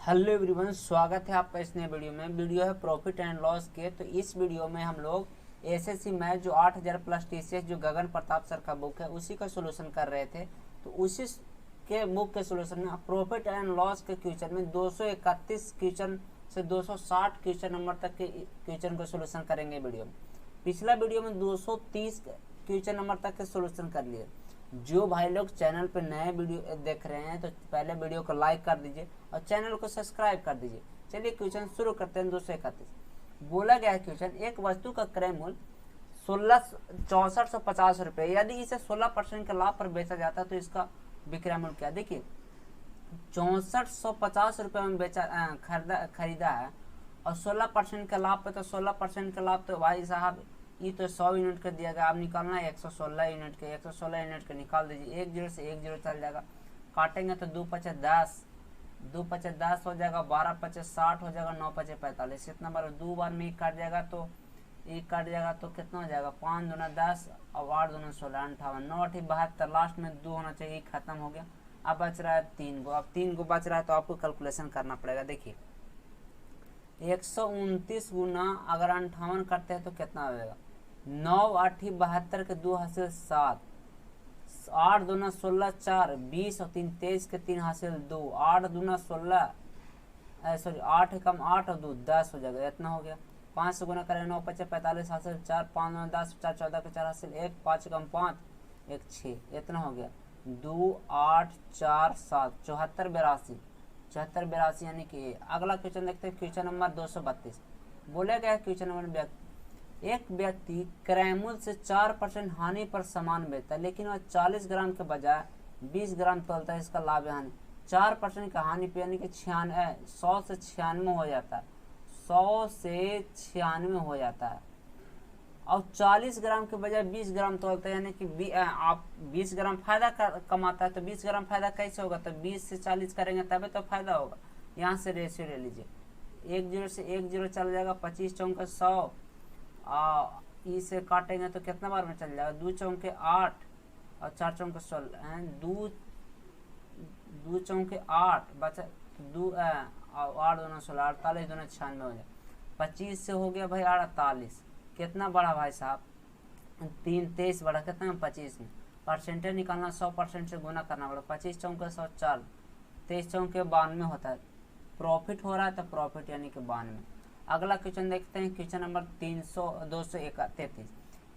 Hello everyone, स्वागत है आपका इस नए वीडियो में। वीडियो है प्रॉफिट एंड लॉस के। तो इस वीडियो में हम लोग एसएससी मैथ जो 8000 प्लस टीसीएस जो गगन प्रताप सर का बुक है उसी का सोल्यूशन कर रहे थे। तो उसी के बुक के सोल्यूशन में प्रॉफिट एंड लॉस के क्वेश्चन में 231 क्वेश्चन से 260 क्वेश्चन नंबर तक के क्वेश्चन को सोल्यूशन करेंगे वीडियो में। पिछला वीडियो में 230 क्वेश्चन नंबर तक के सोल्यूशन कर लिए। जो भाई लोग चैनल पे नए वीडियो देख रहे हैं तो पहले वीडियो को लाइक कर दीजिए और चैनल को सब्सक्राइब कर दीजिए। चलिए क्वेश्चन शुरू करते हैं। 231 बोला गया है क्वेश्चन, एक वस्तु का क्रय मूल्य 6450 रुपये, यदि इसे 16% के लाभ पर बेचा जाता है तो इसका विक्रय मूल्य क्या। देखिए 6450 रुपये में खरीदा है और 16% के लाभ पे, तो 16% के लाभ तो भाई साहब ये तो 100 यूनिट का दिया गया। अब निकालना है 116 यूनिट के, 116 यूनिट के निकाल दीजिए। एक जीरो से एक जीरो चल जाएगा, काटेंगे तो 2 पचे 10, 2 पचे 10 हो जाएगा, 12 पचे 60 हो जाएगा, 9 पचे 45। इतना बार दो बार में एक काट जाएगा तो एक काट जाएगा तो कितना हो जाएगा, 5 दूना 10 और 8 दूना 16, 58, 9 8 72। लास्ट में 2 होना चाहिए, खत्म हो गया। अब बच रहा है 3 को। अब 3 को बच रहा है तो आपको कैलकुलेशन करना पड़ेगा। देखिए 129 गुना अगर 58 करते हैं तो कितना हो जाएगा, 9 8 72 के 2 हासिल 7, 8 दूना 16 4 20 और 3 23 के 3 हासिल 2, 8 दूना 16 सॉरी 8 कम 8 और 2 10 हो जाएगा। इतना हो गया। 5 से गुना करें 9 पचे 45 हासिल 4, 5 दूना 10 4 14 के 4 हासिल 1, 5 कम 5 1 6। इतना हो गया। 2 8 4 7 74 82 74 82 यानी कि। अगला क्वेश्चन देखते हैं, क्वेश्चन नंबर 232। बोला गया क्वेश्चन नंबर, एक व्यक्ति क्रय मूल्य से 4% हानि पर सामान बेचता है, लेकिन वह 40 ग्राम के बजाय 20 ग्राम तोलता है, इसका लाभ या हानि। 4% का हानि पे यानी कि 100 से 96 हो जाता है, 100 से 96 हो जाता है। और 40 ग्राम के बजाय 20 ग्राम तोलता है यानी कि आप 20 ग्राम फायदा कमाता है। तो 20 ग्राम फायदा कैसे होगा, तो 20 से 40 करेंगे तभी तो फायदा होगा। यहाँ से रेशियो ले लीजिए, एक जीरो से एक जीरो चल जाएगा, 25 चौके 100 इसे काटेंगे तो कितना बार में चल जाएगा, 2 चौके 8 और 4 चौके 16, 2 चौके 8 बचा 2 8 दूना 16, 48 दूना 96 हो जाए। 25 से हो गया भाई 48, कितना बड़ा भाई साहब, 23 बड़ा, कितना है 25 में। परसेंटेज निकालना 100% से गुना करना पड़ेगा। 25 चौके 100 4, 23 चौके 92 होता है। प्रॉफिट हो रहा है तो प्रॉफिट यानी कि 92। अगला क्वेश्चन देखते हैं, क्वेश्चन नंबर 233।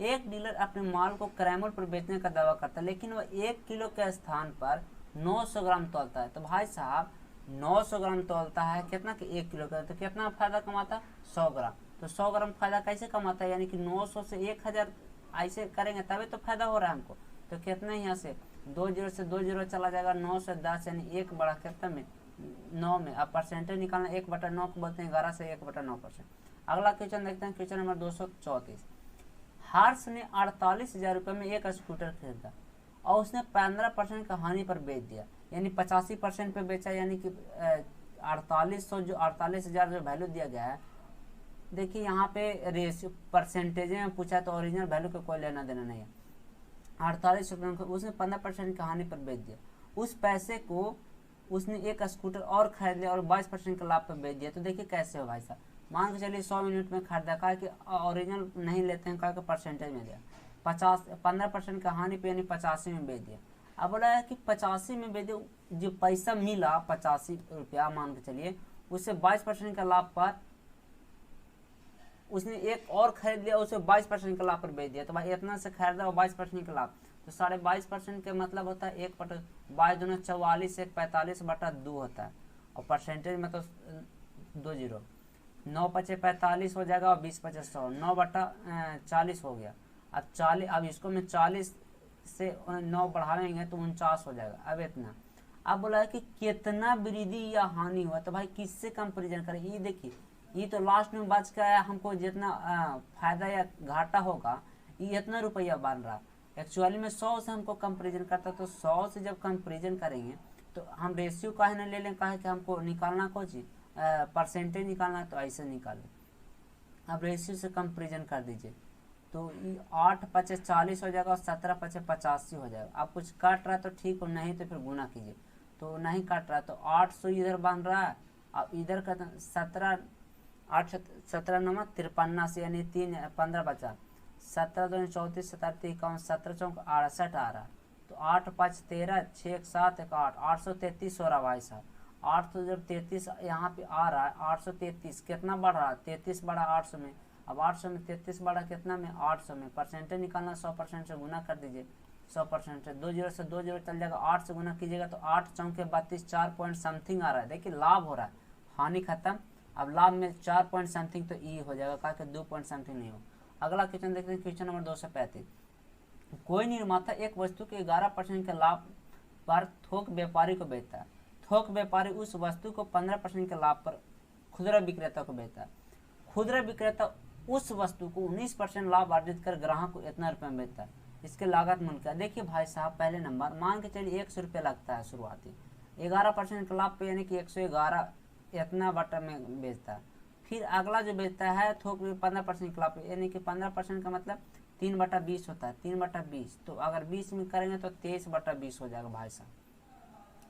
एक डीलर अपने माल को क्रय मूल्य पर बेचने का दावा करता है, लेकिन वह 1 किलो के स्थान पर 900 ग्राम तोलता है। तो भाई साहब 900 ग्राम तोलता है, कितना कि 1 किलो का, तो कितना फायदा कमाता है, 100 ग्राम। तो 100 ग्राम फायदा कैसे कमाता है, यानी कि 900 से 1000 ऐसे करेंगे तभी तो फायदा हो रहा है हमको। तो कितना यहाँ से 2 जीरो से 2 जीरो चला जाएगा, 9 से 10 यानी 1 बड़ा कितना में 9 में। अब परसेंटेज निकालना 1/9 को बोलते हैं 11 से 1/9%। अगला क्वेश्चन देखते हैं, क्वेश्चन नंबर 234। हर्ष ने 48,000 रुपये में एक स्कूटर खरीदा और उसने 15% का हानि पर बेच दिया, यानी 85% पे बेचा, यानी कि 4800 जो 48,000 जो वैल्यू दिया गया है। देखिए यहाँ पे रेशियो परसेंटेज में पूछा तो ओरिजिनल वैल्यू का कोई लेना देना नहीं है। 48 रुपये उसने 15% का हानि पर बेच दिया। उस पैसे को उसने एक स्कूटर और खरीद लिया और 22% का लाभ पर बेच दिया। तो देखिए कैसे हो भाई साहब, मान के चलिए 100 यूनिट में खरीदा, कहा कि ओरिजिनल नहीं लेते हैं, कहा कि परसेंटेज में दिया, 15% का हानि पे यानी 85 में बेच दिया। अब बोला है कि 85 में बेच दिया, जो पैसा मिला 85 रुपया मान के चलिए, उससे 22% का लाभ पर उसने एक और खरीद लिया, उसे 22% का लाभ पर बेच दिया। तो भाई इतना से खरीदा और 22% का लाभ, तो 22.5% के मतलब होता है 1/22 दूना 44, 1/45/2 होता है। और परसेंटेज में तो 2 जीरो, 9 पचे 45 हो जाएगा और 20 पचे 100, 9/40 हो गया। अब 40, अब इसको मैं 40 से 9 बढ़ाएंगे तो 49 हो जाएगा। अब इतना। अब बोला है कि कितना वृद्धि या हानि हुआ, तो भाई किससे कंपेरिजन करें। ये देखिए ये तो लास्ट में बच के आया, हमको जितना फायदा या घाटा होगा ये इतना रुपया बन रहा। एक्चुअली में 100 से हमको कंपेरिजन करता, तो 100 से जब कंपेरिजन करेंगे तो हम रेशियो काहे ना ले लें, काहे कि हमको निकालना को चीज परसेंटेज निकालना है, तो ऐसे निकालें। अब रेशियो से कंपेरिजन कर दीजिए तो 8 पचे 40 हो जाएगा और 17 पचे 85 हो जाएगा। आप कुछ काट रहा है तो ठीक हो, नहीं तो फिर गुना कीजिए। तो नहीं काट रहा तो 800 इधर बन रहा है अब इधर का 17 8 17 9 53 यानी 3 15 बचा, 17 2 34 17 51 17 चौक 68 आ रहा, तो 8 5 13 6 1 7 1 8 833 हो रहा भाई साहब। 800 जब 33 यहाँ पे आ रहा है 833 कितना बढ़ रहा है 33 बढ़ा 800 में। अब 800 में 33 बढ़ा कितना में 800 में, परसेंटेज निकालना 100% से गुना कर दीजिए, 100% से 2 जीरो से 2 जीरो चल जाएगा, 8 से गुना कीजिएगा तो 8 चौके 32 4 पॉइंट समथिंग आ रहा है। देखिए लाभ हो रहा है, हानि खत्म। अब लाभ में 4 पॉइंट समथिंग तो ई हो जाएगा, कहा कि 2 पॉइंट समथिंग नहीं हो। अगला क्वेश्चन देखते हैं, क्वेश्चन नंबर 235। कोई निर्माता एक वस्तु के 11% के लाभ पर थोक व्यापारी को बेचता है। थोक व्यापारी उस वस्तु को 15% के लाभ पर खुदरा विक्रेता को बेचता है। खुदरा विक्रेता उस वस्तु को 19% लाभ अर्जित कर ग्राहक को इतना रुपये में बेचता है। इसके लागत मूल्य क्या? देखिए भाई साहब, पहले नंबर मान के चलिए 100 रुपये लगता है शुरुआती, 11% के लाभ पे यानी कि 111 इतना बटा में बेचता है। फिर अगला जो बेचता है थोक में 15% के लाभ पे यानी कि 15% का मतलब 3/20 होता है, 3/20, तो अगर 20 में करेंगे तो 23/20 हो जाएगा भाई साहब,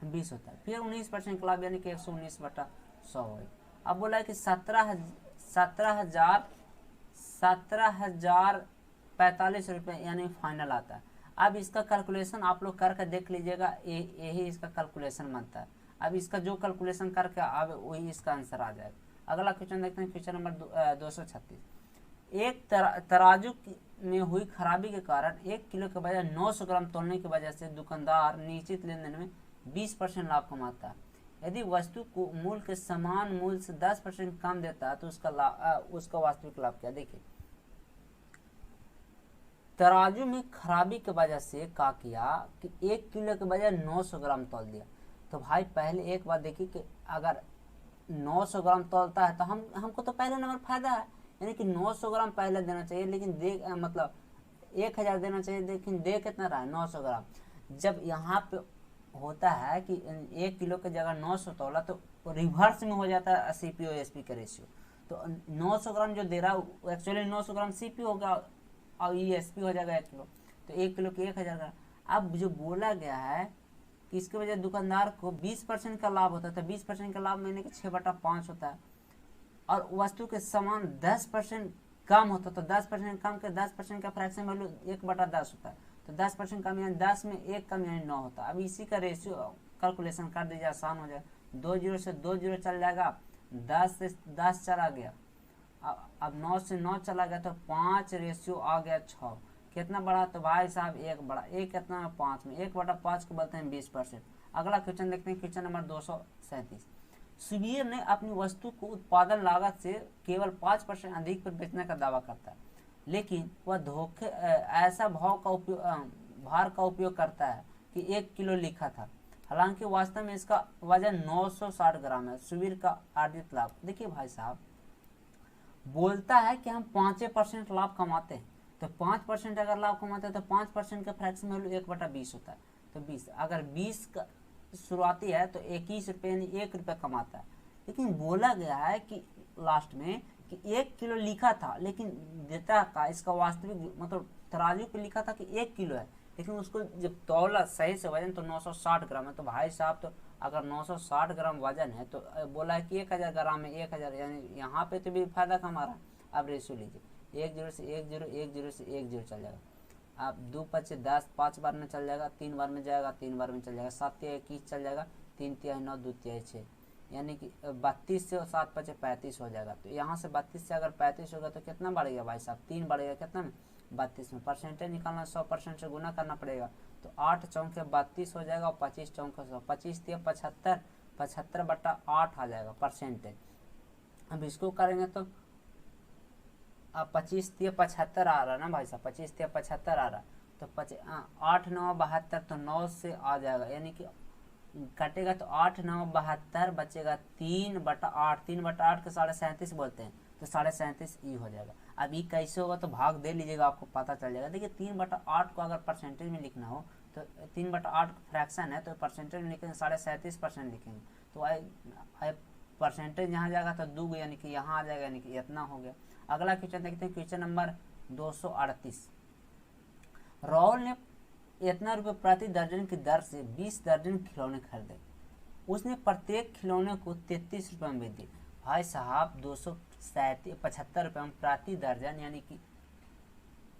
20 होता है। फिर 19% का लाभ यानी कि 119/100 हो। अब बोला है कि 17,045 रुपये यानी फाइनल आता है। अब इसका कैलकुलेशन आप लोग करके देख लीजिएगा, यही इसका कैलकुलेशन बनता है। अब इसका जो कैलकुलेशन करके अब वही इसका आंसर आ जाएगा। अगला क्वेश्चन देखते हैं, क्वेश्चन नंबर 236। एक तराजू में हुई खराबी के कारण 1 किलो के बजाय 900 ग्राम तोलने की वजह से दुकानदार निश्चित लेन देन में 20% लाभ कमाता है। यदि वस्तु को मूल्य के समान मूल्य से 10% कम देता है तो उसका वास्तविक लाभ क्या? देखिए, तराजू में खराबी की वजह से क्या किया कि 1 किलो के बजाय 900 ग्राम तोल दिया। तो भाई पहले एक बात देखिए कि अगर 900 ग्राम तोलता है तो हमको तो पहले नंबर फायदा है, यानी कि 900 ग्राम पहले देना चाहिए, लेकिन दे मतलब 1000 देना चाहिए, लेकिन दे कितना रहा है 900 ग्राम। जब यहाँ पे होता है कि 1 किलो की जगह 900 तोला तो रिवर्स में हो जाता है सीपीओ एसपी का रेशियो। तो 900 ग्राम जो दे रहा है एक्चुअली 900 ग्राम सीपीओ होगा और ये एसपी हो जाएगा 1 किलो, तो 1 किलो के 1000 ग्राम। अब जो बोला गया है कि इसके वजह दुकानदार को 20% का लाभ होता है, तो 20% का लाभ महीने के 6/5 होता है, और वस्तु के समान 10% कम होता है तो 10% कम के 10% का फ्रैक्शन वैल्यू 1/10 होता है, तो 10% कम यानी 10 में 1 कम यानी 9 होता है। अब इसी का रेशियो कैलकुलेशन कर दीजिए, आसान हो जाएगा। 2 जीरो से 2 जीरो चल जाएगा, 10 से 10 चला गया, अब 9 से 9 चला गया तो 5 रेशियो आ गया 6। कितना बढ़ा? तो भाई साहब 1 बढ़ा, 1 कितना है 5 में, 1/5 को बोलते हैं 20%। अगला क्वेश्चन देखते हैं, क्वेश्चन नंबर 237। सुबीर ने अपनी वस्तु को उत्पादन लागत से केवल 5% अधिक पर बेचने का दावा करता है, लेकिन वह धोखे ऐसा भार का उपयोग करता है कि 1 किलो लिखा था, हालांकि वास्तव में इसका वजन 960 ग्राम है। सुबीर का अर्जित लाभ। देखिए भाई साहब, बोलता है कि हम 5% लाभ कमाते हैं, तो 5% अगर लाभ कमाते हैं तो 5% का फ्रैक्शन वैल्यू 1/20 होता है, तो 20। अगर 20 का शुरुआती है तो 21 रुपये यानी 1 रुपये कमाता है। लेकिन बोला गया है कि लास्ट में कि 1 किलो लिखा था, लेकिन देता का इसका वास्तविक मतलब तराजू पे लिखा था कि 1 किलो है, लेकिन उसको जब तौला सही से वजन तो 960 ग्राम है। तो भाई साहब, तो अगर 960 ग्राम वजन है तो बोला है कि 1000 ग्राम में 1000, यानी यहाँ पे तो भी फायदा कमा रहा है। अब रेशियो लीजिए, 1 जीरो से 1 जीरो, 1 जीरो से 1 जीरो चल जाएगा। आप 2 5 10, 5 बार में चल जाएगा, 3 बार में जाएगा, 3 बार में चल जाएगा, 7 तिहाई 21 चल जाएगा, 3 तिहाई 9, 2 तिहाई 6, यानी कि 32 से 7 5 35 हो जाएगा। तो यहाँ से 32 से अगर 35 होगा तो कितना बढ़ेगा भाई साहब? 3 बढ़ेगा, कितना में 32 में। परसेंटेज निकालना 100% से गुना करना पड़ेगा, तो 8 चौके 32 हो जाएगा और 25 चौके 100, 25 तिया 75, 75/8 आ जाएगा परसेंटेज। अब इसको करेंगे तो अब 25 तिया 75 आ रहा ना भाई साहब, 25 तिया 75 आ रहा, तो 8 9 72, तो 9 से आ जाएगा, यानी कि कटेगा तो 8 9 72 बचेगा 3/8, 3/8 के 37.5 बोलते हैं, तो 37.5 ई हो जाएगा। अब ई कैसे होगा तो भाग दे लीजिएगा, आपको पता चल जाएगा। देखिए 3/8 को अगर परसेंटेज में लिखना हो तो 3/8 फ्रैक्शन है, तो परसेंटेज में लिखेंगे 37.5% लिखेंगे, तो परसेंटेज यहाँ जाएगा तो 2 यानी कि यहाँ आ जाएगा, यानी कि इतना हो गया। अगला क्वेश्चन देखते हैं, क्वेश्चन नंबर 238। राहुल ने इतना रुपये प्रति दर्जन की दर से 20 दर्जन खिलौने खरीदे। उसने प्रत्येक खिलौने को 33 रुपये में बेच दिया। भाई साहब 275 रुपये में प्रति दर्जन, यानी कि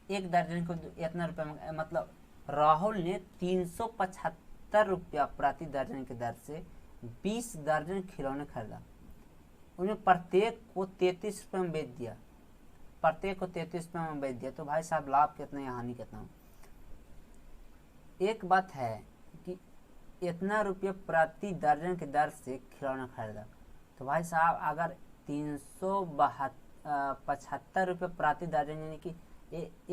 एक दर्जन को इतना रुपये में, मतलब राहुल ने 375 रुपया प्रति दर्जन की दर से 20 दर्जन खिलौने खरीदा। उन्हें प्रत्येक को 33 रुपये में बेच दिया, प्रत्येक को 33 रुपये में बेच दिया। तो भाई साहब लाभ कितना है, हानि कितना। एक बात है कि इतना रुपये प्रति दर्जन की दर से खिलौना खरीदा, तो भाई साहब अगर 375 रुपये प्रति दर्जन, यानी कि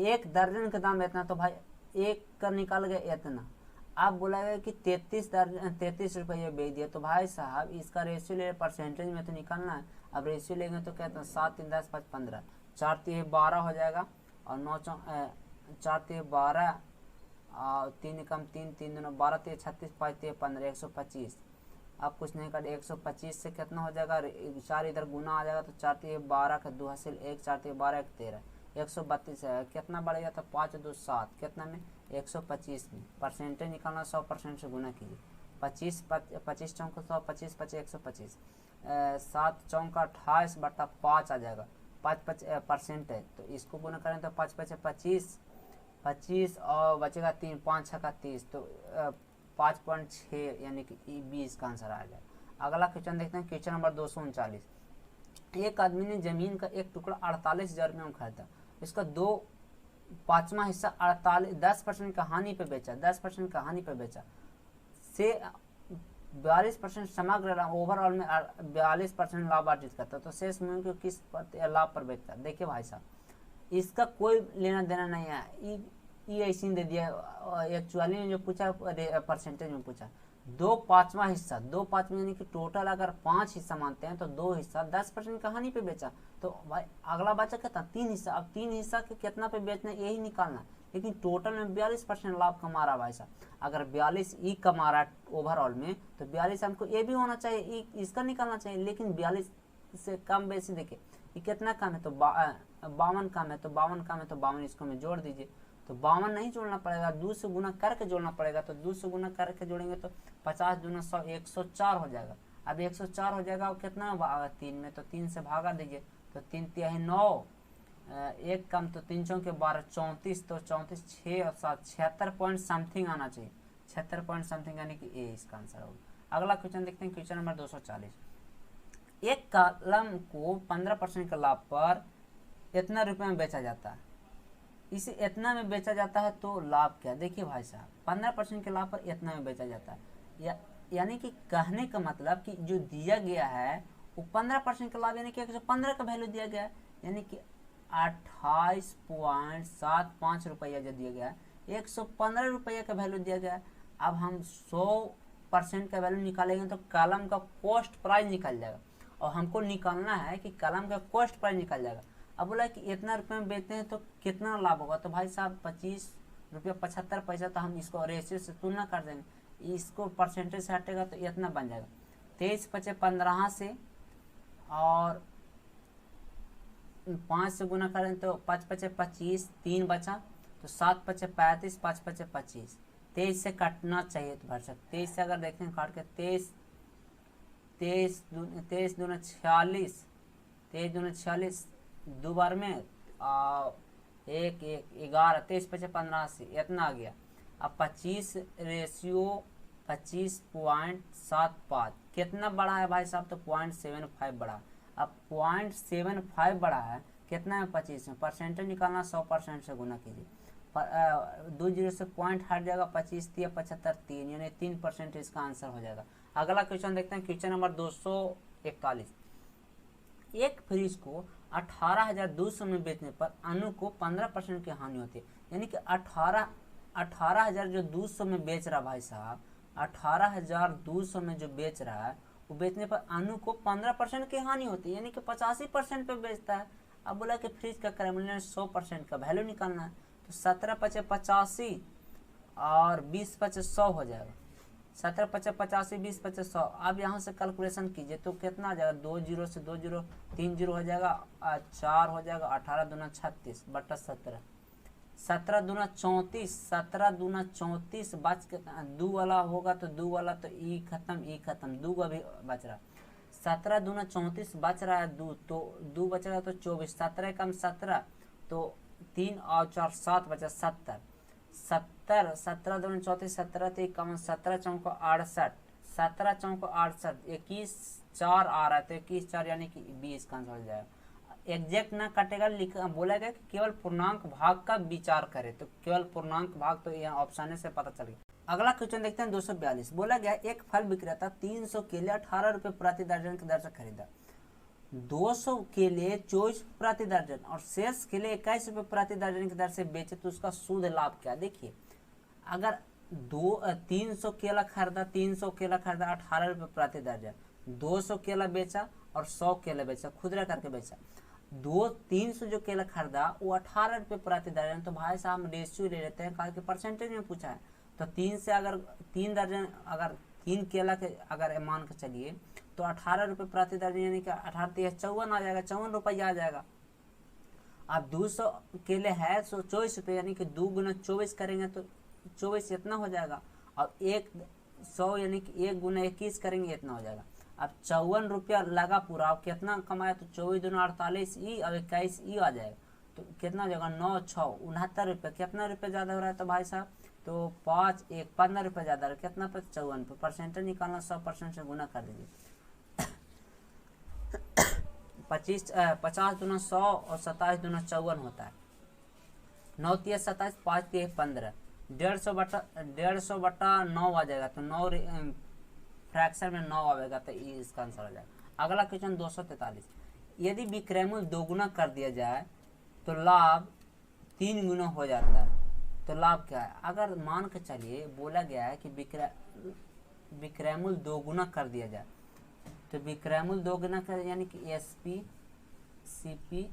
एक दर्जन का दाम इतना, तो भाई एक का निकाल गया इतना। आप बोला गया कि 33 रुपये बेच दिया, तो भाई साहब इसका रेशियो ले, परसेंटेज में तो निकालना है। अब रेशियो लेंगे तो कहते हैं 7 3 10 5 15, 4 3 12 हो जाएगा, और 9 4 3 12, 3 कम 3 3 2 12 3 36 5 3 15, 125। अब कुछ नहीं कर, 125 से कितना हो जाएगा, 4 इधर गुना आ जाएगा, तो 4 3 12 का 2 हासिल 1, 4 3 12 1 13, 132 है। कितना बढ़ेगा, तो 5 2 7, कितना में 125 में। परसेंटेज निकालना, 100% से गुना कीजिए। 25 चौंक 100, 25 25 125, 7 चौंक 28 बटा 5 आ जाएगा, 5 % है। तो इसको गुना करें तो 5 5 25 और बचेगा 3, 5 6 का 30, तो 5.6, यानी कि 20 का आंसर आ जाएगा। अगला क्वेश्चन देखते हैं, क्वेश्चन नंबर 239। एक आदमी ने जमीन का एक टुकड़ा 48,000 रुपये में खरीदा, इसका 2/5 हिस्सा 10% का हानि पे बेचा, 10% का हानि पे बेचा, से 42% समग्र ओवरऑल में 42% लाभ अर्जित करता, तो शेष मूल्य को किस लाभ पर बेचता। देखिए भाई साहब, इसका कोई लेना देना नहीं है, ये ऐसे दे दिया। एक्चुअली में जो पूछा परसेंटेज में पूछा, 2/5 हिस्सा, 2/5 यानी कि टोटल अगर 5 हिस्सा मानते हैं तो 2 हिस्सा 10% का हानि पे बेचा, तो भाई अगला बचा कितना, 3 हिस्सा। अब 3 हिस्सा के कितना पे बेचना है यही निकालना, लेकिन टोटल में 42% लाभ कमा रहा भाई साहब। अगर 42 ई कमा रहा ओवरऑल में, तो 42 हमको ये भी होना चाहिए, इसका निकालना चाहिए, लेकिन 42 से कम बेसी। देखिए ये कितना कम है, तो 52 कम है, तो 52 कम है, तो 52 इसको में जोड़ दीजिए। तो 52 नहीं जोड़ना पड़ेगा, 2 से गुना करके जोड़ना पड़ेगा, तो 2 से गुना करके जोड़ेंगे तो 50 दूना 100, 104 हो जाएगा। अब 104 हो जाएगा, और कितना 3 में, तो 3 से भागा दीजिए, तो 3 तिहाई 9, 1 कम, तो 3 चौके 12, 34, तो 34 6 और 7 76 पॉइंट समथिंग आना चाहिए, 76 पॉइंट समथिंग, यानी कि ए इसका आंसर होगा। अगला क्वेश्चन देखते हैं, क्वेश्चन नंबर 240। एक कलम को 15% के लाभ पर इतना रुपये में बेचा जाता है, इसे इतना में बेचा जाता है, तो लाभ क्या। देखिए भाई साहब, 15% के लाभ पर इतना में बेचा जाता है, यानी कि कहने का मतलब कि जो दिया गया है वो 15% का लाभ, यानी कि 115 का वैल्यू दिया गया है, यानी कि 28.75 रुपया जो दिया गया है, 115 रुपये का वैल्यू दिया गया है। अब हम 100% का वैल्यू निकालेंगे तो कलम का कॉस्ट प्राइस निकल जाएगा, और हमको निकालना है कि कलम का कॉस्ट प्राइस निकल जाएगा। अब बोला कि इतना रुपये में बेचते हैं तो कितना लाभ होगा, तो भाई साहब 25 रुपये 75 पैसा, तो हम इसको रेशियो से तुलना कर देंगे, इसको परसेंटेज से हटेगा तो इतना बन जाएगा। 23 5 15 से, और 5 से गुना करें तो 5 5 25, 3 बचा, तो 7 5 35, 5 5 25, 23 से कटना चाहिए, तो भर सकते 23 से अगर देखें काट के 23 दूना 46, 23 दूना 46, 2 बार में 1 1 11, 23 5 15 से इतना आ गया। अब 25 रेशियो 25.75 कितना बड़ा है भाई साहब, तो 0.75 बड़ा। अब 0.75 बड़ा है, कितना है 25 में, परसेंटेज निकालना 100% से गुना कीजिए, 2 जीरो से पॉइंट हट जाएगा, 25 3 75 3, यानी 3% इसका आंसर हो जाएगा। अगला क्वेश्चन देखते हैं, क्वेश्चन नंबर 241। एक फ्रिज को 18,200 में बेचने पर अनु को 15% की हानि होती है, यानी कि 18,000 जो 200 में बेच रहा भाई साहब, 18,200 में जो बेच रहा है, वो बेचने पर अनु को 15% की हानि होती है, यानी कि 85% पे बेचता है। अब बोला कि फ्रिज का क्रय मूल्य 100% का वैल्यू निकालना है, तो 17 5 85 और 20 5 100 हो जाएगा, 17 5 85 20 5 100। अब यहाँ से कैलकुलेशन कीजिए तो कितना आ जाएगा, 2 जीरो से 2 जीरो 3 जीरो हो जाएगा, 4 हो जाएगा, 18 दूना 36 बटा 17, 17 दूना 34, 17 दूना 34 बच के दो वाला होगा तो दो वाला तो ई खत्म, दो का भी बच रहा। 17 दूना 34 बच रहा है दो, तो दो बचेगा तो 24, 17 कम 17 तो 3 और 4 7 बचा 70, 17 दूना 34, 17 3 कम 17 चौको 68, 17 चौको 68, 21 4 आ रहा है तो 21 4 यानी कि 20 का आंसर हो जाएगा। एग्जैक्ट ना कटेगा, लिखा बोला गया कि केवल पूर्णांक भाग का विचार करे, तो केवल पूर्णांक भाग तो यहाँ ऑप्शन से पता चल गया। अगला क्वेश्चन देखते हैं 242। बोला गया एक फल विक्रेता 300 केले 18 रुपए प्रति दर्जन की दर से खरीदा, 200 केले 24 प्रति दर्जन और शेष केले 21 रुपए प्रति दर्जन की दर से बेचे तो उसका शुद्ध लाभ क्या। देखिए अगर 300 केला खरीदा 18 रुपए प्रति दर्जन, 200 केला बेचा और 100 केला बेचा, खुदरा करके बेचा, 300 जो केला खरीदा वो 18 रुपए प्रति दर्जन। तो भाई साहब हम रेशियो ले लेते हैं, कारण परसेंटेज में पूछा है, तो 3 से अगर 3 दर्जन अगर 3 केला के अगर मान के चलिए तो 18 रुपए प्रति दर्जन यानी कि 18 54 आ जाएगा, 54 रुपया आ जाएगा। अब 200 केले है तो 24 रुपये यानी कि 2 गुना 24 करेंगे तो 24 इतना हो जाएगा। अब 100 यानी कि 1 गुना 21 करेंगे इतना हो जाएगा। अब 54 रुपया लगा पूरा, अब कितना कमाया तो 24 दूना 48 ई और 21 ई आ जाएगा, तो कितना हो जाएगा 9 6 69 रुपये। कितना रुपये ज़्यादा हो रहा है तो भाई साहब तो 5 1 15 रुपये ज़्यादा है, कितना पे 54 पे। परसेंटेज निकालना 100% से गुना कर दीजिए। 50 दूना 100 और 27 दूना 54 होता है, 9 3 27 5 3 15, 150 बटा 9 आ जाएगा, तो 9 फ्रैक्शन में 9 आएगा, तो इसका आंसर हो जाएगा। अगला क्वेश्चन 243। यदि विक्रय मूल्य दोगुना कर दिया जाए तो लाभ 3 गुना हो जाता है, तो लाभ क्या है। अगर मान के चलिए बोला गया है कि विक्रय मूल्य दोगुना कर दिया जाए, तो विक्रय मूल्य दोगुना कर यानी कि एसपी सीपी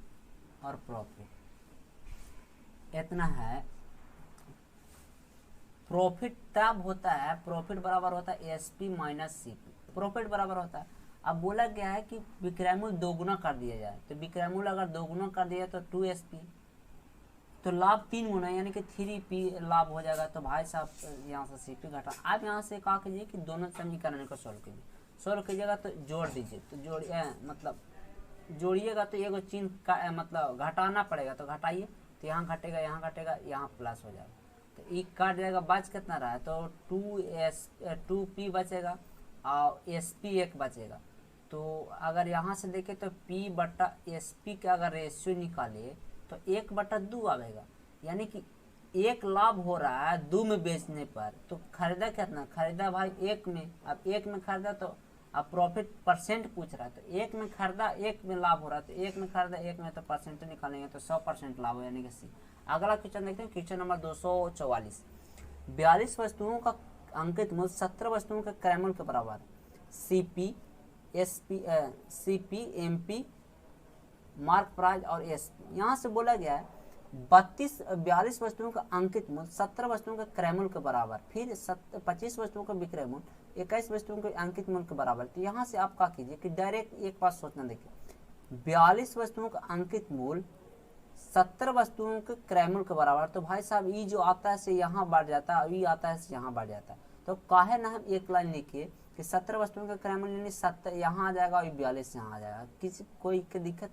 और प्रॉफिट इतना है। प्रॉफिट तब होता है, प्रॉफिट बराबर होता है एसपी माइनस सीपी, प्रॉफिट बराबर होता है। अब बोला गया है कि विक्रय मूल्य दोगुना कर दिया जाए, तो विक्रय मूल्य अगर दोगुना कर दिया तो 2SP, तो लाभ 3 गुना यानी कि 3P लाभ हो जाएगा। तो भाई साहब यहाँ से CP घटा। आप यहाँ से कहा कीजिए कि दोनों समीकरण को सोल्व कीजिए, सोल्व कीजिएगा तो जोड़ दीजिए, तो जोड़िए मतलब जोड़िएगा तो एगो चिन्ह का मतलब घटाना पड़ेगा, तो घटाइए, तो यहाँ घटेगा यहाँ प्लस हो जाएगा, तो ई काट जाएगा। बच कितना रहा है तो 2P बचेगा और SP 1 बचेगा। तो अगर यहाँ से देखें तो P बटा SP का अगर रेशियो निकाले तो 1/2 आएगा, यानी कि 1 लाभ हो रहा है 2 में बेचने पर। तो खरीदा कितना, खरीदा भाई 1 में, अब 1 में खरीदा तो अब प्रॉफिट परसेंट पूछ रहा है, तो 1 में खरीदा 1 में लाभ हो रहा है, तो 1 में खरीदा 1 में, तो परसेंट निकालेंगे तो 100% लाभ हो यानी कि C। अगला क्वेश्चन देखते हैं, क्वेश्चन नंबर 244। 42 वस्तुओं का अंकित मूल्य 17 वस्तुओं के क्रय मूल्य के बराबर, CP MP मार्क प्राइस और SP। यहाँ से बोला गया है 42 वस्तुओं का अंकित मूल्य 17 वस्तुओं के क्रय मूल्य के बराबर, फिर 25 वस्तुओं का विक्रय मूल्य 21 वस्तुओं के अंकित मूल्य के बराबर। तो यहाँ से आप क्या कीजिए कि डायरेक्ट एक बात सोचना, देखिए 42 वस्तुओं का अंकित मूल्य 70 वस्तुओं के क्रय मूल्य के बराबर, तो भाई साहब ये जो आता है से यहाँ बढ़ जाता है, ये आता है से यहाँ बढ़ जाता है। तो काहे ना हम एक लाइन लिखिए कि 17 वस्तुओं का क्रय मूल्य यानी 70 यहाँ आ जाएगा और 42 यहाँ आ जाएगा, किसी कोई दिक्कत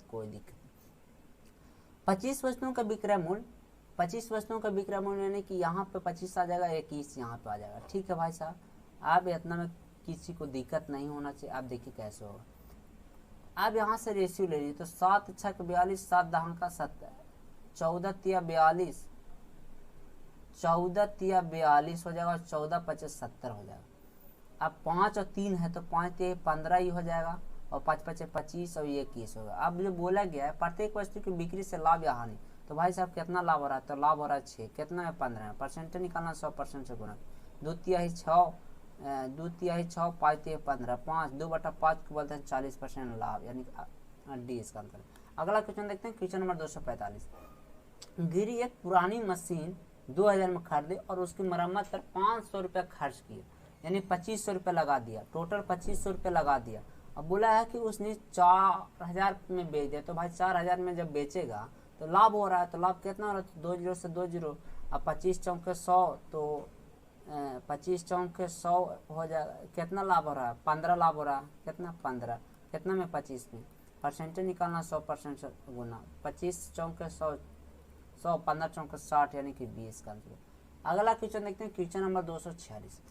25 वस्तुओं का विक्रय मूल्य, 25 वस्तुओं का विक्रय मूल्य यानी कि यहाँ पे 25 आ जाएगा, 21 यहाँ पे आ जाएगा। ठीक है भाई साहब, आप इतना में किसी को दिक्कत नहीं होना चाहिए। आप देखिए कैसे होगा। आप यहाँ से रेशियो ले लीजिए, तो 7 6 42, 7 10 का 70, 14 3 42, 14 3 42 हो जाएगा, 14 25 70 हो जाएगा। अब 5 और 3 है तो 5 3 15 ही हो जाएगा, और 5 5 25 और ये 21 होगा। अब जो बोला गया है प्रत्येक वस्तु की बिक्री से लाभ या हानि, तो भाई साहब कितना लाभ हो रहा है, तो लाभ हो रहा है 6, कितना है 15, परसेंटेज निकालना 100% से गुना, 2 तिहाई 6, 2 तिहाई 6, 5 तिहाई 15, 5 2/5 को बोलते हैं 40% लाभ, यानी D इसका आंसर। अगला क्वेश्चन देखते हैं, क्वेश्चन नंबर 245। गिरी एक पुरानी मशीन 2000 में खरीदे और उसकी मरम्मत पर 500 रुपये खर्च किए, यानी 2500 रुपये लगा दिया, टोटल 2500 रुपये लगा दिया। अब बोला है कि उसने 4000 में बेच दिया, तो भाई 4000 में जब बेचेगा तो लाभ हो रहा है, तो लाभ कितना हो रहा है, तो 2 जीरो से 2 जीरो। अब 25 चौके 100, तो 25 चौके 100 हो जाएगा, कितना लाभ हो रहा है, 15 लाभ हो रहा है, कितना 15, कितना में 25 में परसेंटेज निकालना, 100% से गुना, 25 चौके 100, 100 15 चौके 60 यानी कि 20 का आंसर। अगला क्वेश्चन देखते हैं, क्वेश्चन नंबर 246।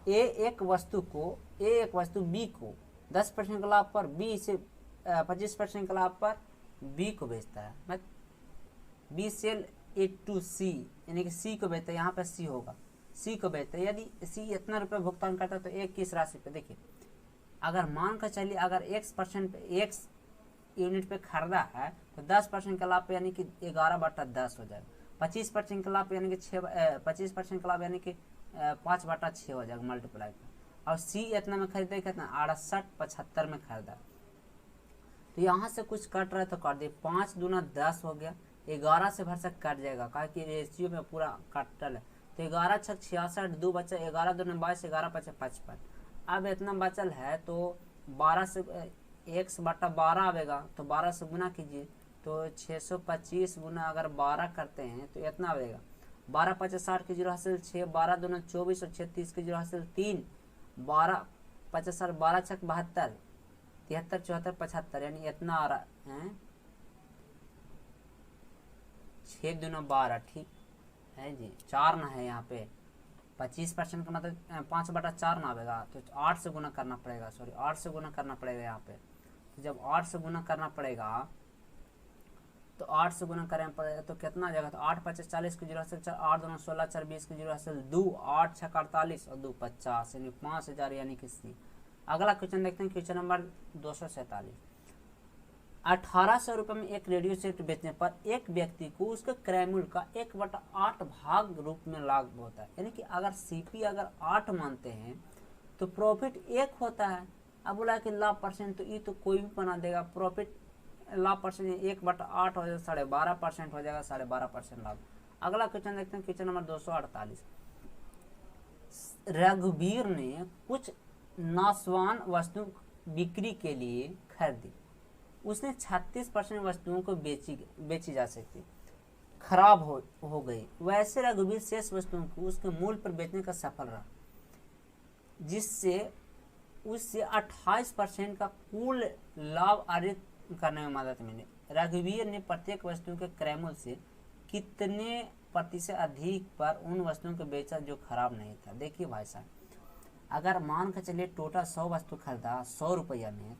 एक वस्तु बी को 10% के लाभ पर बी से 25% के लाभ पर बी को बेचता है। मैं बी सेल इट टू सी, यानी कि सी को बेचता है, यहाँ पे सी होगा, सी को बेचता है। यदि सी इतना रुपये भुगतान करता है तो एक किस राशि पे, देखिए अगर मान कर चलिए अगर x यूनिट पे खरीदा है तो 10% का लाभ पे यानी कि 11/10 हो जाएगा। 25% का लाभ यानी कि 25% का लाभ यानी कि 5/6 हो जाएगा मल्टीप्लाई पर। और सी इतना में खरीदे, कितना 68-75 में खरीदा, तो यहाँ से कुछ कट रहा है तो काट दिए, 5 दूना 10 हो गया, 11 से भर से कट जाएगा, कहा कि रेशियो में पूरा काटल है। तो 11 छक 66, 2 बचा, 11 दूना 22, 11 बचा 55। अब इतना बचल है तो 12 से x/12 आवेगा, तो 12 से गुना कीजिए, तो 625 गुना अगर 12 करते हैं तो इतना आवेगा, 12 50 60 की जीरो हासिल 6, 12 दूना 24 और 36 की जीरो हासिल 3, 12 50 60, 12 छक 72, 73 74 75, यानी इतना आ रहा है 6 दूना 12, ठीक है जी, 4 ना है यहाँ पे, 25% का मतलब 5/4 ना आएगा, तो 8 से गुना करना पड़ेगा, 8 से गुना करना पड़ेगा यहाँ पे। तो जब 8 से गुना करना पड़ेगा तो 8 से गुना करना पड़ेगा तो कितना आ जाएगा, तो 8 50 40 की जीरो हासिल 4, 8 दूना 16 4 20 की जीरो हासिल 2, 8 6 48 और 2 50, यानी 5000 यानी कि सी। अगला क्वेश्चन देखते हैं, क्वेश्चन नंबर 247। 1800 रुपये में एक रेडियो सेट बेचने पर एक व्यक्ति को उसके क्रय मूल्य का 1/8 भाग रूप में लाभ होता है। यानी कि अगर सीपी अगर 8 मानते हैं तो प्रॉफिट 1 होता है। अब बोला कि लाभ परसेंट, तो ये तो कोई भी बना देगा, प्रॉफिट लाभ परसेंट 1/8 हो जाएगा, 12.5% हो जाएगा, 12.5% लाभ। अगला क्वेश्चन देखते हैं, क्वेश्चन नंबर 248। रघुवीर ने कुछ नाशवान वस्तु बिक्री के लिए खरीदी, उसने 36% वस्तुओं को बेची जा सकती, खराब हो गई, वैसे रघुवीर शेष वस्तुओं को उसके मूल्य पर बेचने का सफल रहा, जिससे उससे 28% का कुल लाभ अर्जित करने में मदद मिली। रघुवीर ने प्रत्येक वस्तु के क्रय मूल्य से कितने प्रतिशत अधिक पर उन वस्तुओं को बेचा जो खराब नहीं था। देखिए भाई साहब, अगर मान कर चलिए टोटल 100 वस्तु खरीदा 100 रुपया में,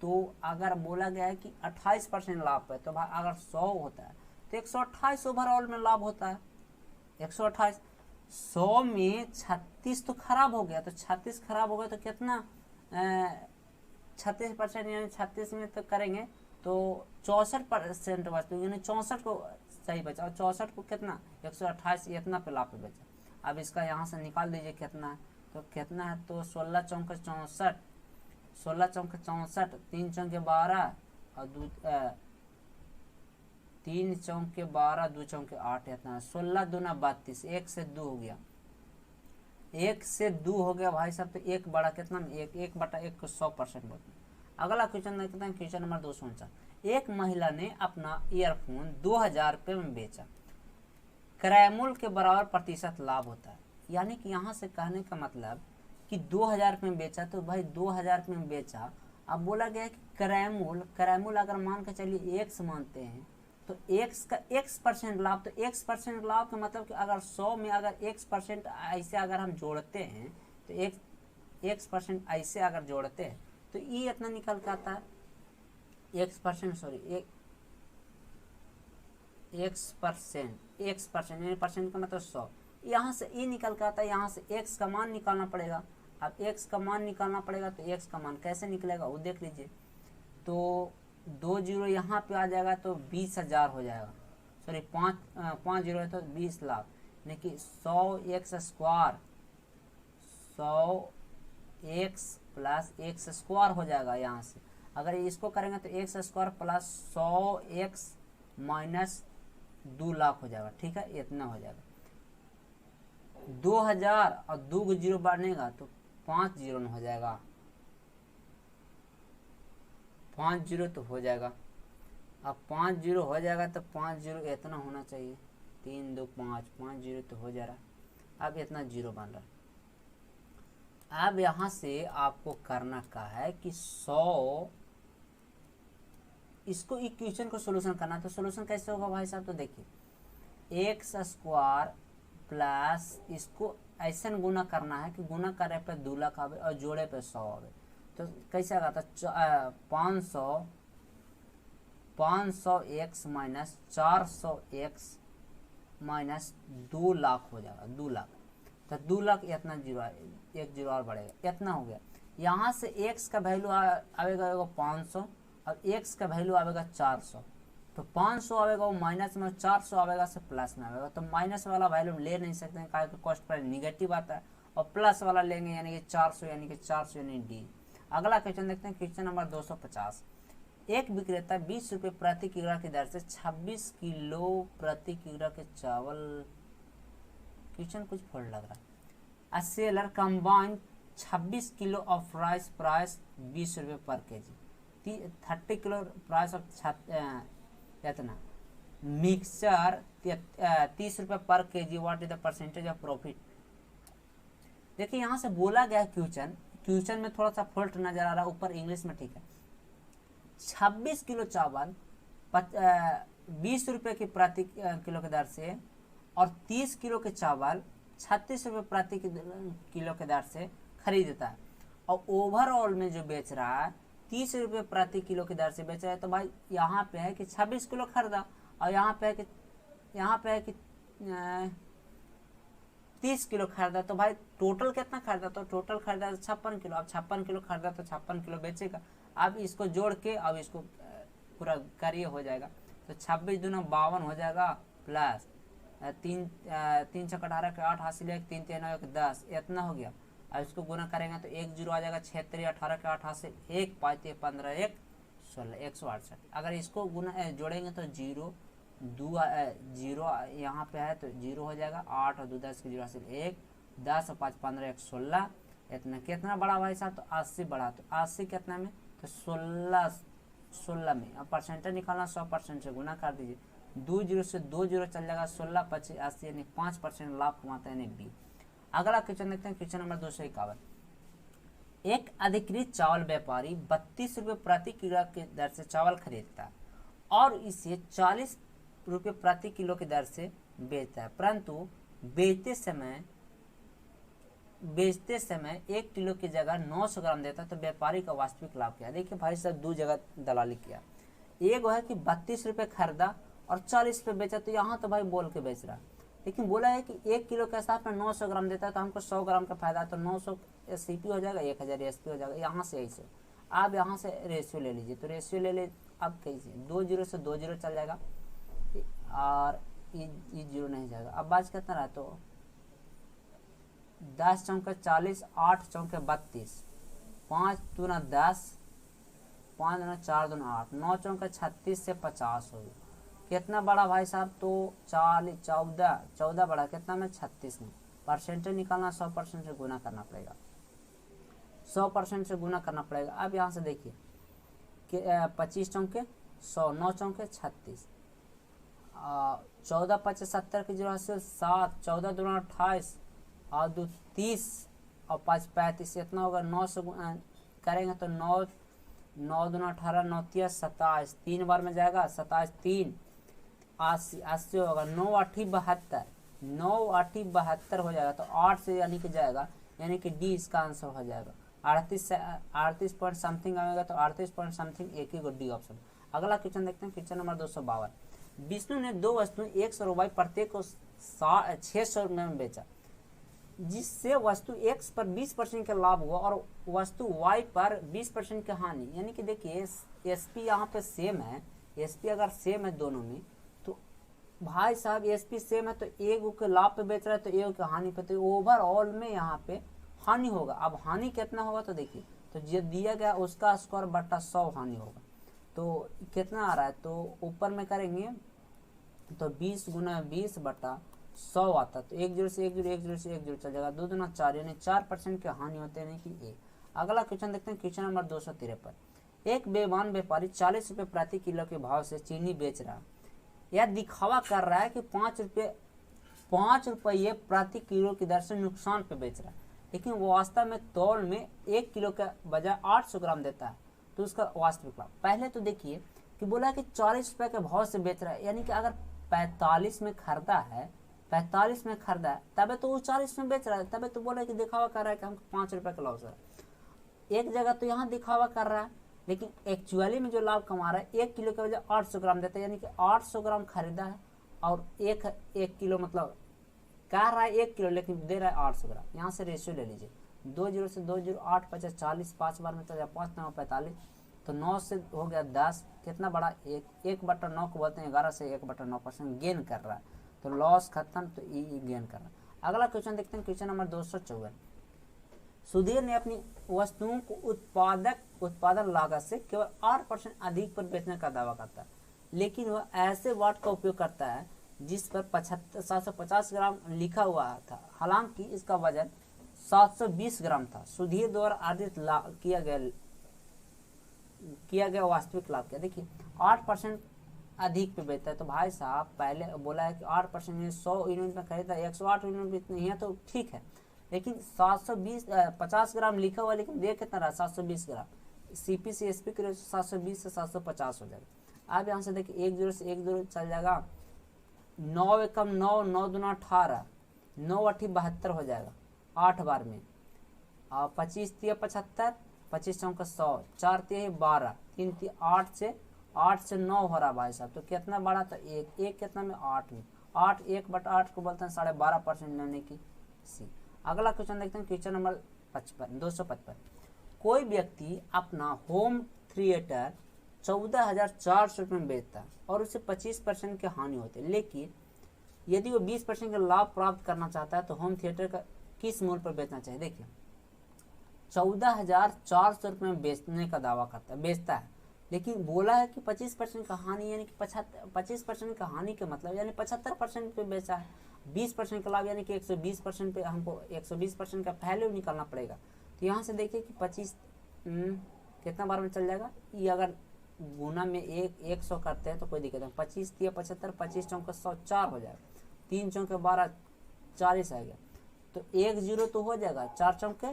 तो अगर बोला गया है कि 28% लाभ है, तो भाई अगर 100 होता है तो 128 ओवरऑल में लाभ होता है। 128 100 में 36 तो खराब हो गया, तो 36 खराब हो गया तो कितना 36%, यानी 36 में तो करेंगे तो 64% वस्तु, यानी 64 को सही बचा, और 64 को कितना 128 इतना पे लाभ पे बचा। अब इसका यहाँ से निकाल दीजिए कितना है, तो कितना है, तो 16 चौके 64, 16 चौके 64, 3 चौके 12 और 3 चौके 12, 2 चौके 8, इतना 16 दूना 32, 1 से 2 हो गया, 1 से 2 हो गया भाई साहब, तो 1 बड़ा कितना में 1/1 को 100% बोलते हैं। अगला क्वेश्चन देखते हैं, क्वेश्चन नंबर 249। एक महिला ने अपना ईयरफोन 2000 रुपये में बेचा, क्रय मूल्य के बराबर प्रतिशत लाभ होता है। यानी कि यहाँ से कहने का मतलब कि 2000 रुपये में बेचा, तो भाई 2000 रुपये में बेचा। अब बोला गया है कि क्रय मूल्य अगर मान के चलिए x मानते हैं, तो x का x% लाभ, तो x% लाभ का मतलब कि अगर 100 में अगर x% ऐसे अगर हम जोड़ते हैं, तो x% ऐसे अगर जोड़ते हैं तो ये इतना निकल के आता है x% यानी परसेंट का मतलब 100, यहाँ से ये निकल के आता है, यहाँ से x का मान निकालना पड़ेगा। अब x का मान निकालना पड़ेगा, तो x का मान कैसे निकलेगा वो देख लीजिए, तो 2 जीरो यहाँ पे आ जाएगा तो 20,000 हो जाएगा, 5 जीरो है तो 20 लाख, यानी कि 100x square, 100x plus x square हो जाएगा। यहाँ से अगर इसको करेंगे तो x square plus 100x minus 2 lakh हो जाएगा, ठीक है, इतना हो जाएगा। 2000 और 2 जीरो बढ़नेगा तो 5 जीरो हो जाएगा, 5 जीरो तो हो जाएगा। अब 5 जीरो हो जाएगा तो 5 जीरो इतना होना चाहिए, 3 2 5, 5 जीरो तो हो जा रहा। अब इतना जीरो बन रहा। अब यहाँ से आपको करना का है कि 100 इसको इक्वेशन को सोल्यूशन करना। तो सोल्यूशन कैसे होगा भाई साहब, तो देखिए एक्स स्क्वायर प्लस इसको ऐसा गुना करना है कि गुना करे पे 2 लाख आवे और जोड़े पे 100 आवे। तो कैसे आगा था 500 x minus 400 x minus 2 lakh हो जाएगा, 2 लाख। तो 2 लाख इतना जीरो, एक जीरो और बढ़ेगा, इतना हो गया। यहाँ से एक्स का वैल्यू आएगा 500 और एक्स का वैल्यू आएगा 400। तो 500 आएगा वो माइनस में, 400 आएगा से प्लस में आएगा। तो माइनस वाला वैल्यू ले नहीं सकते हैं, कारण कॉस्ट पर निगेटिव आता है, और प्लस वाला लेंगे यानी कि 400 यानी कि 400 यानी डी। अगला क्वेश्चन देखते हैं, क्वेश्चन नंबर 250। एक विक्रेता 20 रुपये प्रति किलोग्राम की दर से 26 किलो प्रति किलोग्राम के चावल, क्वेश्चन कुछ फॉल्ट लग रहा है। A seller combine 26 kilo of rice price 20 रुपये पर केजी, 30 किलो प्राइस ऑफ इतना मिक्सचर 30 रुपये पर KG, what is the percentage of profit. देखिए यहाँ से बोला गया क्वेश्चन में थोड़ा सा फॉल्ट नजर आ रहा है, ऊपर इंग्लिश में ठीक है। 26 किलो चावल 20 रुपये की प्रति किलो के दर से और 30 किलो के चावल 36 रुपये प्रति किलो के दर से खरीदता है, और ओवरऑल में जो बेच रहा है 30 रुपये प्रति किलो की दर से बेच रहा है। तो भाई यहाँ पे है कि 26 किलो खरीदा और यहाँ पे है कि 30 किलो खरीदा। तो भाई टोटल कितना खरीदा, तो टोटल खरीदा 56 किलो। अब 56 किलो खरीदा तो 56 किलो बेचेगा। अब इसको जोड़ के अब इसको पूरा करिए, हो जाएगा। तो 26 दूना 52 हो जाएगा, प्लस 3 छक 18 के 8 हासिल 1, 3 3 9 10, इतना हो गया। अब इसको गुना करेंगे तो 1 जीरो आ जाएगा, 6 3 18 के 8 हासिल 1, 5 3 15 1 16 168। अगर इसको गुना जोड़ेंगे तो जीरो यहाँ पे है तो जीरो हो जाएगा, 8 और 2 10 के जीरो हासिल 1, 10 और 5 15 1 16, इतना कितना बड़ा भाई साहब, तो 80 बड़ा। तो 80 कितना में, तो 16 में। अब परसेंटेज निकालना, 100% से गुना कर दीजिए, 2 जीरो से 2 जीरो चल जाएगा, 16 25 80 यानी 5% लाभ कमाता है, यानी बी। अगला क्वेश्चन देखते हैं, क्वेश्चन नंबर 251। एक अधिकृत चावल व्यापारी 32 रुपये प्रति किलो की दर से चावल खरीदता है और इसे 40 रुपये प्रति किलो की दर से बेचता है, परंतु बेचते समय 1 किलो की जगह 900 ग्राम देता है। तो व्यापारी का वास्तविक लाभ क्या है। देखिए भाई साहब, 2 जगह दलाली किया। एक है कि 32 रुपये खरीदा और 40 रुपये बेचा, तो यहाँ तो भाई बोल के बेच रहा, लेकिन बोला है कि 1 किलो के साथ में 900 ग्राम देता है, तो हमको 100 ग्राम का फायदा, तो 900 सीपी हो जाएगा, 1000 एसपी हो जाएगा। यहाँ से ऐसे आप यहाँ से रेशियो ले लीजिए, तो रेशियो ले ले। अब कैसे 2 जीरो से 2 जीरो चल जाएगा और ये जीरो नहीं जाएगा। अब बाज कितना रहा, तो 10 चौके 40, 8 चौके 32, 5 दूना 10, 5 दूना 4 दूना 8, 9 चौके 36 से 50 हो गया। कितना बड़ा भाई साहब, तो 14 बड़ा, कितना में 36 में। परसेंटेज निकालना, 100% से गुना करना पड़ेगा, 100% से गुना करना पड़ेगा। अब यहाँ से देखिए कि 25 चौके 100, 9 चौके 36, 14 5 70 की जगह से 7, 14 दूना 28 और 2 30 और 5 35, इतना होगा। 9 से करेंगे तो 9 दूना 18, 9 3 27, 3 बार में जाएगा, 27 3 80 होगा, 9 8 72, 9 8 72 हो जाएगा। तो 8 से यानी कि जाएगा, यानी कि डी इसका आंसर हो जाएगा। 38 पॉइंट समथिंग आएगा, तो 38 पॉइंट समथिंग एक ही को डी ऑप्शन। अगला क्वेश्चन देखते हैं, क्वेश्चन नंबर 252। विष्णु ने 2 वस्तुएं 100 रुपये प्रत्येक को 600 रुपये में बेचा, जिससे वस्तु X पर 20% का लाभ हुआ और वस्तु Y पर 20% की हानि। यानी कि देखिए SP यहाँ पे सेम है, SP अगर सेम है दोनों में, तो भाई साहब SP सेम है, तो एक के लाभ पे बेच रहा है तो एक के हानि पे, तो ओवरऑल में यहाँ पे हानि होगा। अब हानि कितना होगा, तो देखिए, तो जो दिया गया उसका स्क्वायर बटा 100 हानि होगा। तो कितना आ रहा है, तो ऊपर में करेंगे तो 20 गुना 20 बटा 100 आता, तो 1 जीरो से 1 जीरो 1 जीरो से 1 जीरो चल जाएगा, 2 दूना 4 यानी 4% की हानि होते हैं, यानी कि ए। अगला क्वेश्चन देखते हैं, क्वेश्चन नंबर 253। एक बेईमान व्यापारी 40 रुपये प्रति किलो के भाव से चीनी बेच रहा है। यह दिखावा कर रहा है कि 5 रुपये प्रति किलो की दर से नुकसान पे बेच रहा है, लेकिन वो वास्तव में तौल में 1 किलो के बजाय 800 ग्राम देता है। तो उसका वास्तविक लाभ पहले तो देखिए कि बोला कि 40 रुपये के भाव से बेच रहा है, यानी कि अगर 45 में खरीदा है तबे तो वो 40 में बेच रहा है, तबे तो बोला कि दिखावा कर रहा है कि हमको 5 रुपये का लॉस है। एक जगह तो यहाँ दिखावा कर रहा है, लेकिन एक्चुअली में जो लाभ कमा रहा है 1 किलो के बजाय 800 ग्राम देता है, यानी कि 800 ग्राम खरीदा है और एक किलो मतलब कह रहा है 1 किलो लेकिन दे रहा है 800 ग्राम। यहाँ से रेशियो ले लीजिए, 2 जीरो से 2 जीरो 8 50 40, 5 बार में चल जाए 5 9 45, तो 9 से हो गया 10, कितना बड़ा 1/9 को बोलते हैं 11 से 1/9% गेन कर रहा है, तो लॉस खत्म, तो ई गेन कर रहा है। अगला क्वेश्चन देखते हैं, क्वेश्चन नंबर 254। सुधीर ने अपनी वस्तुओं को उत्पादन लागत से केवल 8% अधिक पर बेचने का दावा करता है, लेकिन वह ऐसे वाट का उपयोग करता है जिस पर 750 ग्राम लिखा हुआ था, हालांकि इसका वजन 720 ग्राम था। सुधीर द्वारा अर्जित किया गया वास्तविक लाभ क्या? देखिए 8% अधिक पे बेचता है, तो भाई साहब पहले बोला है कि 8% में 100 यूनिट में खरीदा, 108 यूनिट में इतने है तो ठीक है, लेकिन 50 ग्राम लिखा हुआ, लेकिन दे कितना रहा 720 ग्राम। सीपी से एसपी के 720 से 750 हो जाएगा। अब यहाँ से देखिए 1 जीरो से 1 जीरो चल जाएगा, 9 एकम 9, 9 दूना 18, 9 8 72 हो जाएगा 8 बार में, और 25 3 75, 25 चौक 100, 4 3 12, 3 3 8 से 9 हो रहा भाई साहब, तो कितना बड़ा था एक कितना में 8 में, 8 1/8 को बोलते हैं 12.5% यानी कि सी। अगला क्वेश्चन देखते हैं, क्वेश्चन नंबर 255। कोई व्यक्ति अपना होम थिएटर 14,400 रुपये में बेचता है और उसे 25% की हानि होती है, लेकिन यदि वो 20% का लाभ प्राप्त करना चाहता है तो होम थिएटर का किस मूल्य पर बेचना चाहिए? देखिए 14,400 रुपये में बेचने का दावा बेचता है, लेकिन बोला है कि 25% का हानि, यानी कि 25% का हानि का मतलब यानी 75% पे बेचा है, 20% का लाभ यानी कि 120% पे हमको 120% का वैल्यू निकालना पड़ेगा। तो यहाँ से देखिए कि 25 कितना बार में चल जाएगा, ये अगर गुना में 100 करते हैं तो कोई दिक्कत नहीं, 25 3 75, 25 चौक 100, 4 हो जाएगा, 3 चौक 12 40 आ गया, तो 1 जीरो तो हो जाएगा, 4 चौक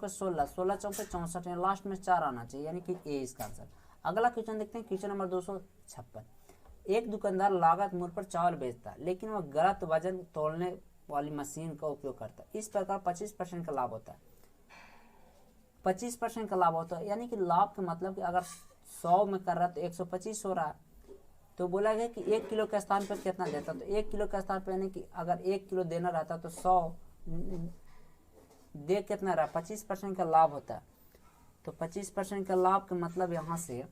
16, 16 चौक 64, लास्ट में 4 आना चाहिए, यानी कि ए इसका आंसर। अगला क्वेश्चन देखते हैं, क्वेश्चन नंबर 256। एक दुकानदार लागत मूल्य पर चावल बेचता है, लेकिन वह गलत वजन तोलने वाली मशीन का उपयोग करता है। इस प्रकार 25% का लाभ होता है, 25% का लाभ होता है, यानी कि लाभ का मतलब कि अगर 100 में कर रहा है तो 125 हो रहा है, तो बोला गया कि 1 किलो के स्थान पर कितना देता, तो 1 किलो के स्थान पर यानी कि अगर 1 किलो देना रहता तो 100 दे कितना रहा, 25% का लाभ होता है। तो 25% का लाभ का मतलब यहाँ से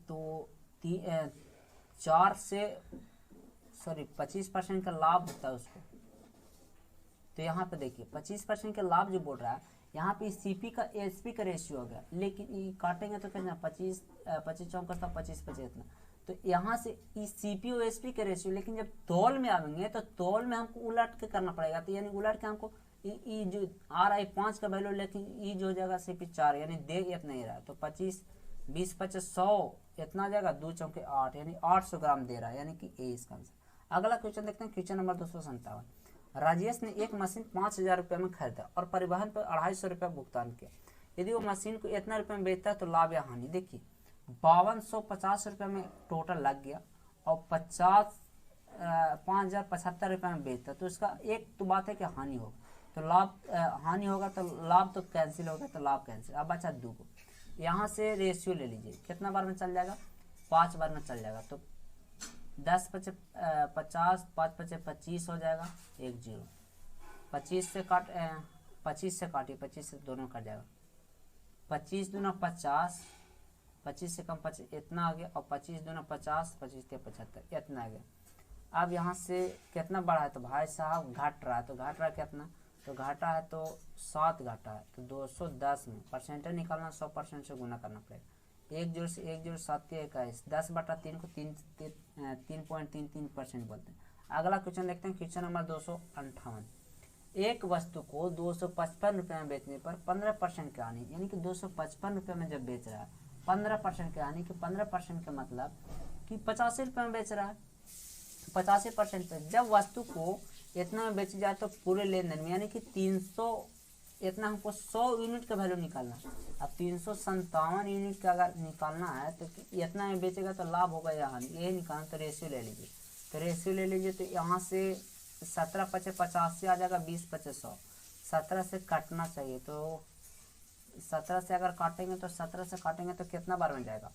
तो 25% का लाभ होता है उसको। तो यहाँ पे देखिए 25% का लाभ जो बोल रहा है, यहाँ पे सीपी का एसपी का रेशियो हो गया, लेकिन ये काटेंगे तो कितना 25 चौक 25 इतना, तो यहाँ से सीपी और एसपी का रेशियो, लेकिन जब तौल में आएंगे तो तौल में हमको उलट के करना पड़ेगा, तो यानी उलट के हमको ई जो आ रहा है 5 का वैल्यू, लेकिन ई जो हो जाएगा सीपी 4, यानी दे इतना ही रहा है, तो 25 20 50 100 इतना जाएगा, 2 चौके 8 यानी 800 ग्राम दे रहा है, यानी कि ए इसका आंसर। अगला क्वेश्चन देखते हैं, क्वेश्चन नंबर 257। राजेश ने एक मशीन 5,000 रुपये में खरीदा और परिवहन पर 250 रुपये भुगतान किया। यदि वो मशीन को इतना रुपये में बेचता है तो लाभ या हानि? देखिए 5250 रुपये में टोटल लग गया और 5,075 रुपये में बेचता, तो इसका एक तो बात है कि हानि होगा, तो लाभ हानि होगा तो लाभ तो कैंसिल होगा, तो लाभ कैंसिल। अब बचा 2 को, यहाँ से रेशियो ले लीजिए, कितना बार में चल जाएगा 5 बार में चल जाएगा, तो 10 5 50, 5 5 25 हो जाएगा, 1 जीरो, 25 से काटिए, 25 से दोनों कट जाएगा, 25 दूना 50, 25 से कम 25 इतना आ गया, और 25 दूना 50, 25 से 75 इतना आ गया। अब यहाँ से कितना बढ़ा है, तो भाई साहब घट रहा है, तो घट रहा है कितना, तो घाटा है तो 7 घाटा है, तो 210 में परसेंटेज निकालना 100% से गुना करना पड़ेगा, 1 जीरो से 1 जीरो 7 21, 10/3 को 3.33% बोलते हैं। अगला क्वेश्चन देखते हैं, क्वेश्चन नंबर 258। एक वस्तु को 255 रुपये में बेचने पर 15% की हानि, यानी कि 255 रुपये में जब बेच रहा है 15% की हानि, कि 15% का मतलब कि 85 रुपये में बेच रहा है, 85% पे जब वस्तु को इतना में बेची जाए तो पूरे लेन देन में, यानी कि 300 इतना हमको 100 यूनिट का वैल्यू निकालना। अब 357 यूनिट का अगर निकालना है तो इतना में बेचेगा तो लाभ होगा या हानि, ये निकालना। तो रेशियो ले लीजिए, तो रेशियो ले लीजिए, तो यहाँ से 17 पचे 85 आ जाएगा, 20 पचे 100, 17 से काटना चाहिए। तो 17 से अगर काटेंगे तो 17 से काटेंगे तो कितना बार में जाएगा,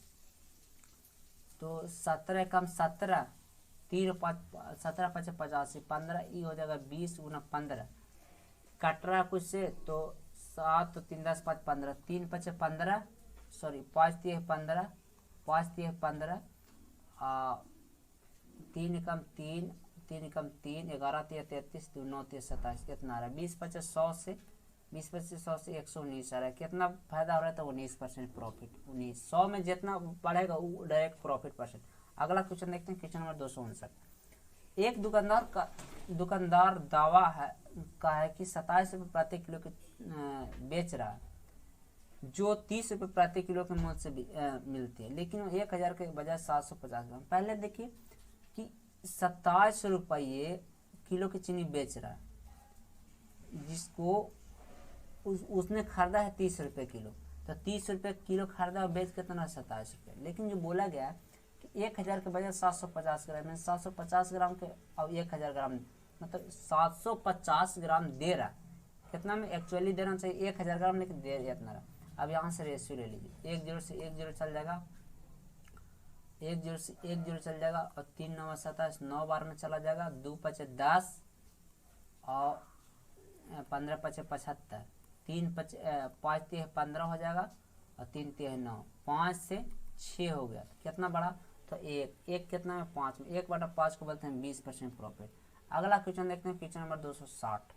तो 17 कम 17, 3 17 पचे 85, 15 ये हो जाएगा 20 गुना 15, कट रहा है कुछ से तो 7 तो 3 10 5 15, 3 पचे 15, सॉरी 5 3 15, 5 3 15, 3 कम 3, 3 कम 3, 11 3 33, 9 3 27, इतना आ रहा है। 20 पचे 100 से 20 पचे 100 से 119 आ रहा है। कितना फायदा हो रहा है, तो 19% प्रॉफिट। 19 100 में जितना बढ़ेगा वो डायरेक्ट प्रॉफिट परसेंट। अगला क्वेश्चन देखते हैं, क्वेश्चन नंबर 259। एक दुकानदार दावा है कि 27 रुपये प्रति किलो के बेच रहा है, जो 30 रुपये प्रति किलो के मूल्य से मिलती है, लेकिन वो 1000 के बजाय 750 ग्राम। पहले देखिए कि 27 रुपये किलो की चीनी बेच रहा है, जिसको उसने खरीदा है 30 रुपये किलो, तो 30 रुपये किलो खरीदा और बेच कितना 27 रुपये। लेकिन जो बोला गया है कि 1000 के बजाय 750 ग्राम, यानी 750 ग्राम के और 1000 ग्राम, मतलब 750 ग्राम दे रहा। कितना में एक्चुअली देना चाहिए 1000 ग्राम, लेकिन दे इतना रहा। अब यहाँ से रेशियो ले लीजिए, 1 0 से 1 0 चल जाएगा, 1 0 से 1 0 चल जाएगा, और 3 9 27, 9 बार में चला जाएगा, 2 पचे 10 और 15 पचे 75, 3 पचे 5 3 15 हो जाएगा, और 3 3 9, 5 से 6 हो गया। कितना बढ़ा, तो एक कितना में 5 में, 1/5 को बोलते हैं 20% प्रॉफिट। अगला क्वेश्चन देखते हैं, क्वेश्चन नंबर 260।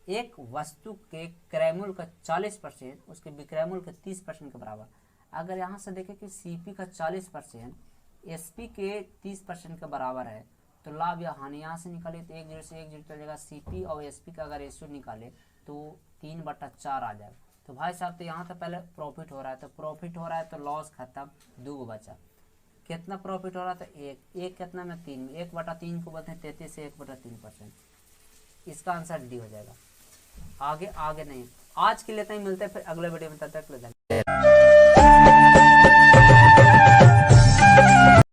एक वस्तु के क्रय मूल्य का 40% उसके विक्रय मूल्य के 30% के बराबर। अगर यहाँ से देखें कि सीपी का 40% एसपी के 30% के बराबर है, तो लाभ या हानि यहाँ से निकाले तो 1 0 से 1 0 चल जाएगा। सीपी और एसपी का अगर रेशियो निकाले तो 3/4 आ जाएगा। तो भाई साहब, तो यहाँ तो पहले प्रॉफिट हो रहा है, तो प्रॉफिट हो रहा है तो लॉस खत्म, 2 बचा। कितना प्रॉफिट हो रहा था, एक कितना में 3 में, 1/3 को बोलते हैं 33 से 1/3%। इसका आंसर डी हो जाएगा। आगे नहीं, आज के लिए तो ही मिलते हैं, फिर अगले वीडियो में, तब तक ले